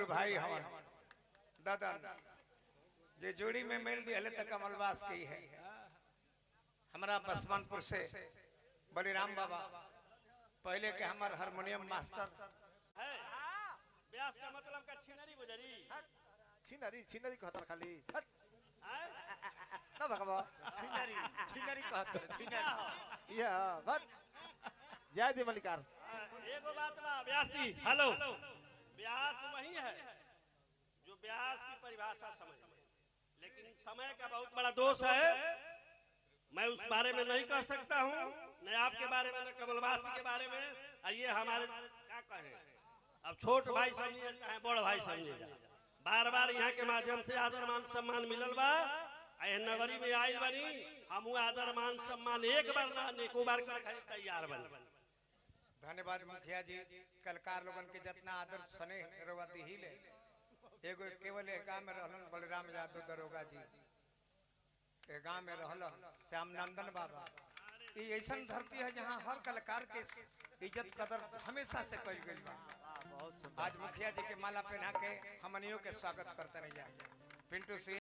भाई हवन दादा जे जोड़ी में मेल दिया तक कमलवास की है हमारा बसमानपुर से बलिराम बाबा पहले के हमार हारमोनियम मास्टर है ब्यास का मतलब का छिनरी गुजरी छिनरी छिनरी कहतर खाली ना भगवा छिनरी छिनरी कहते छिनरी या बस जय दे मलिकार एगो बात बा ब्यासी हेलो ब्यास वही है जो ब्यास की परिभाषा समझ लेकिन समय का बहुत बड़ा दोष है मैं उस बारे में नहीं कह सकता हूँ न आपके बारे में न कमलवासी के बारे में ये हमारे क्या कहें अब छोट भाई समझिए चाहे बड़ भाई समझिए बार बार यहाँ के माध्यम से आदर मान सम्मान मिलल बा नगरी में आयल बनी हम आदर मान सम्मान एक बार ना एको बार कर तैयार बनी। धन्यवाद मुखिया जी कलकार लोगन के जितना आदर स्नेह रवा दिहिले एगो केवल एक गांव में रहलन बलराम यादव दरोगा जी के गांव में रहलन श्याम नंदन बाबा ये ऐसा धरती है जहाँ हर कलाकार के इज्जत कदर हमेशा से कल गई बा। आज मुखिया जी के माला पहना के हमनियों के स्वागत करते नहीं जाए पिंटू सिंह